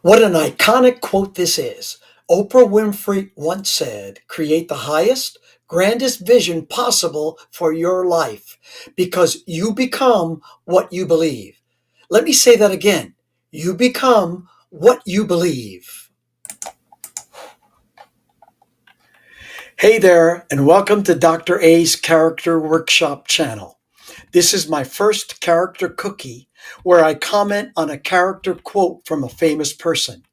What an iconic quote this is. Oprah Winfrey once said, "Create the highest, grandest vision possible for your life because you become what you believe." Let me say that again. You become what you believe. Hey there, and welcome to Dr. A's Character Workshop channel. This is my first character cookie where I comment on a character quote from a famous person.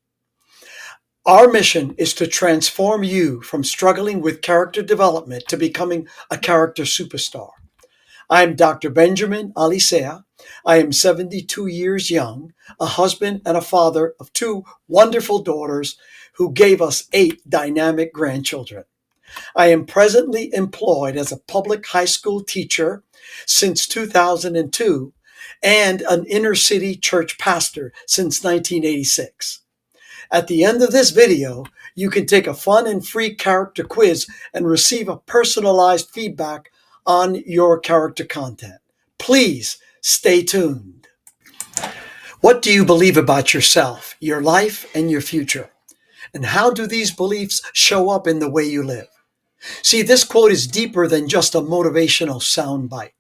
Our mission is to transform you from struggling with character development to becoming a character superstar. I'm Dr. Benjamin Alicea. I am 72 years young, a husband and a father of two wonderful daughters who gave us 8 dynamic grandchildren. I am presently employed as a public high school teacher since 2002 and an inner city church pastor since 1986. At the end of this video, you can take a fun and free character quiz and receive a personalized feedback on your character content. Please stay tuned. What do you believe about yourself, your life, and your future? And how do these beliefs show up in the way you live? See, this quote is deeper than just a motivational soundbite.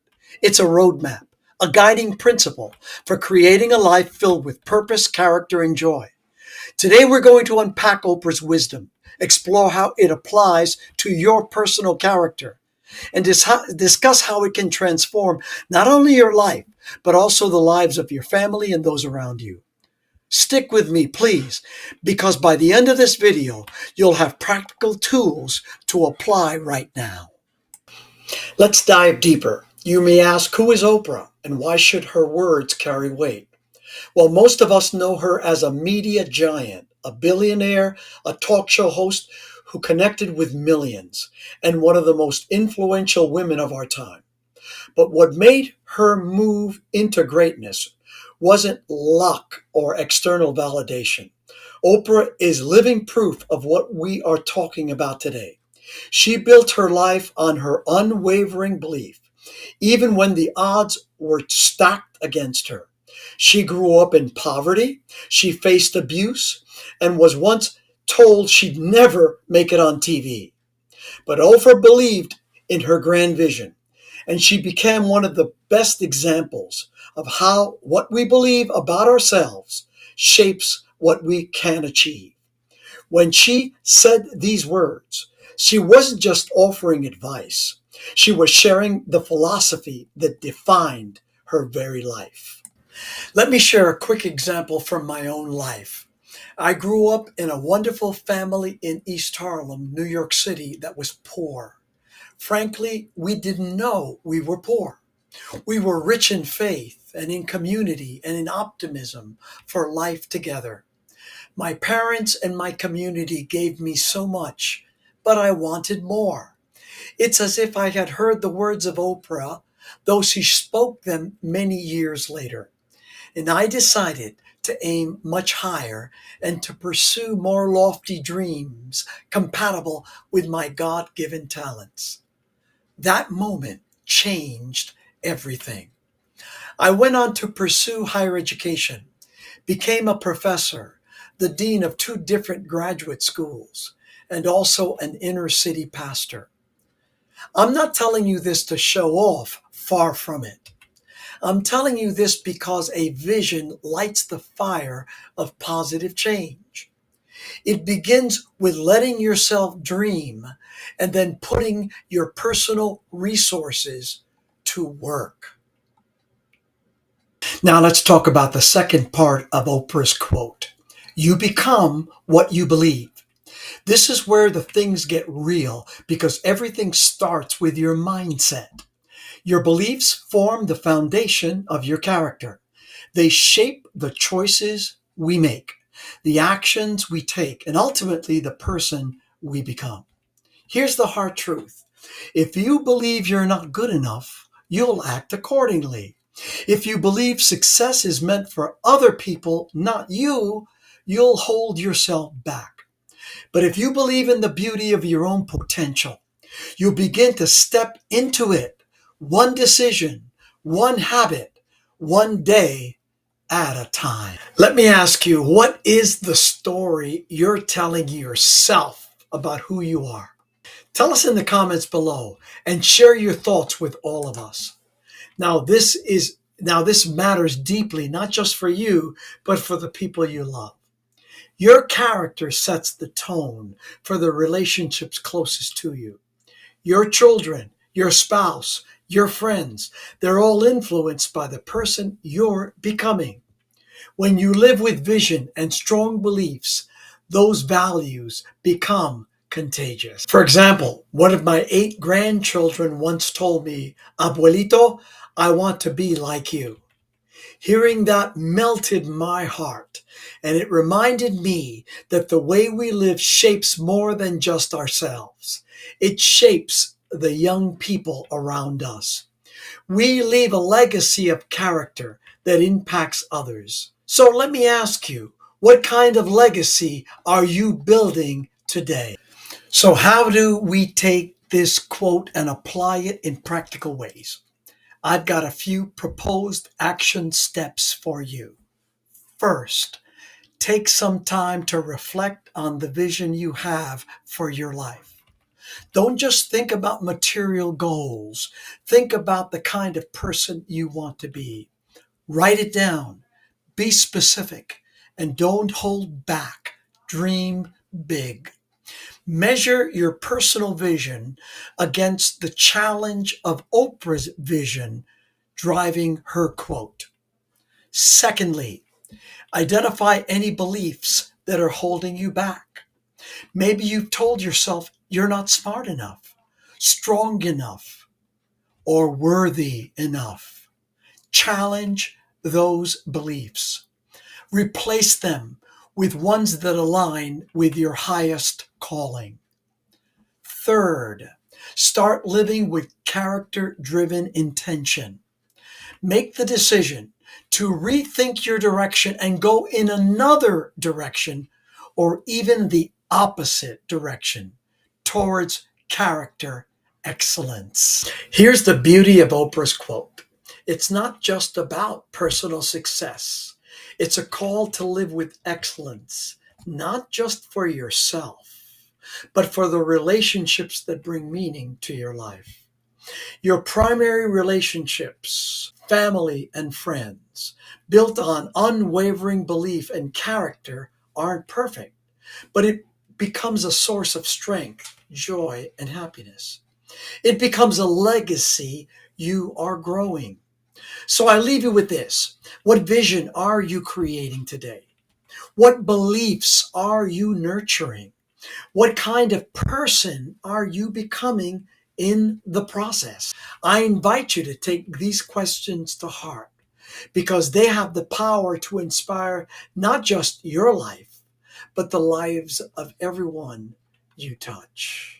It's a roadmap, a guiding principle for creating a life filled with purpose, character, and joy. Today, we're going to unpack Oprah's wisdom, explore how it applies to your personal character, and discuss how it can transform not only your life, but also the lives of your family and those around you. Stick with me, please, because by the end of this video, you'll have practical tools to apply right now. Let's dive deeper. You may ask, who is Oprah and why should her words carry weight? Well, most of us know her as a media giant, a billionaire, a talk show host who connected with millions, and one of the most influential women of our time. But what made her move into greatness wasn't luck or external validation. Oprah is living proof of what we are talking about today. She built her life on her unwavering belief, even when the odds were stacked against her. She grew up in poverty, she faced abuse, and was once told she'd never make it on TV. But Oprah believed in her grand vision, and she became one of the best examples of how what we believe about ourselves shapes what we can achieve. When she said these words, she wasn't just offering advice, she was sharing the philosophy that defined her very life. Let me share a quick example from my own life. I grew up in a wonderful family in East Harlem, New York City, that was poor. Frankly, we didn't know we were poor. We were rich in faith and in community and in optimism for life together. My parents and my community gave me so much, but I wanted more. It's as if I had heard the words of Oprah, though she spoke them many years later. And I decided to aim much higher and to pursue more lofty dreams compatible with my God-given talents. That moment changed everything. I went on to pursue higher education, became a professor, the dean of 2 different graduate schools, and also an inner city pastor. I'm not telling you this to show off, far from it. I'm telling you this because a vision lights the fire of positive change. It begins with letting yourself dream and then putting your personal resources to work. Now let's talk about the second part of Oprah's quote. You become what you believe. This is where the things get real because everything starts with your mindset. Your beliefs form the foundation of your character. They shape the choices we make, the actions we take, and ultimately the person we become. Here's the hard truth. If you believe you're not good enough, you'll act accordingly. If you believe success is meant for other people, not you, you'll hold yourself back. But if you believe in the beauty of your own potential, you begin to step into it, one decision, one habit, one day at a time. Let me ask you, what is the story you're telling yourself about who you are? Tell us in the comments below and share your thoughts with all of us. Now this matters deeply, not just for you, but for the people you love. Your character sets the tone for the relationships closest to you. Your children, your spouse, your friends, they're all influenced by the person you're becoming. When you live with vision and strong beliefs, those values become contagious. For example, one of my 8 grandchildren once told me, Abuelito, I want to be like you. Hearing that melted my heart, and it reminded me that the way we live shapes more than just ourselves. It shapes the young people around us. We leave a legacy of character that impacts others. So let me ask you, what kind of legacy are you building today? So how do we take this quote and apply it in practical ways? I've got a few proposed action steps for you. First, take some time to reflect on the vision you have for your life. Don't just think about material goals. Think about the kind of person you want to be. Write it down. Be specific. And don't hold back. Dream big. Measure your personal vision against the challenge of Oprah's vision driving her quote. Secondly, identify any beliefs that are holding you back. Maybe you've told yourself you're not smart enough, strong enough, or worthy enough. Challenge those beliefs. Replace them with ones that align with your highest calling. Third, start living with character-driven intention. Make the decision to rethink your direction and go in another direction, or even the opposite direction, towards character excellence. Here's the beauty of Oprah's quote. It's not just about personal success. It's a call to live with excellence, not just for yourself, but for the relationships that bring meaning to your life. Your primary relationships, family and friends, built on unwavering belief and character, aren't perfect, but it becomes a source of strength, joy, and happiness. It becomes a legacy you are growing. So I leave you with this. What vision are you creating today? What beliefs are you nurturing? What kind of person are you becoming in the process? I invite you to take these questions to heart because they have the power to inspire not just your life, but the lives of everyone you touch.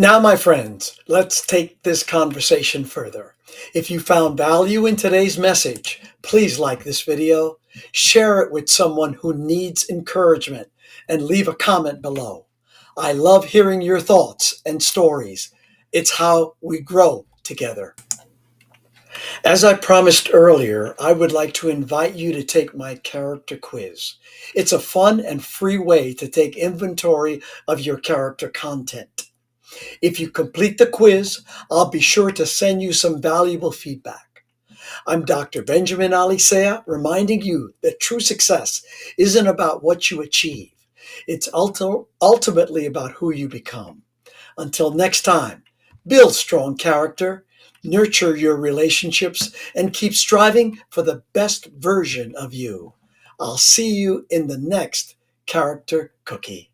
Now, my friends, let's take this conversation further. If you found value in today's message, please like this video, share it with someone who needs encouragement, and leave a comment below. I love hearing your thoughts and stories. It's how we grow together. As I promised earlier, I would like to invite you to take my character quiz. It's a fun and free way to take inventory of your character content. If you complete the quiz, I'll be sure to send you some valuable feedback. I'm Dr. Benjamin Alicea, reminding you that true success isn't about what you achieve. It's ultimately about who you become. Until next time, build strong character, nurture your relationships, and keep striving for the best version of you. I'll see you in the next character cookie.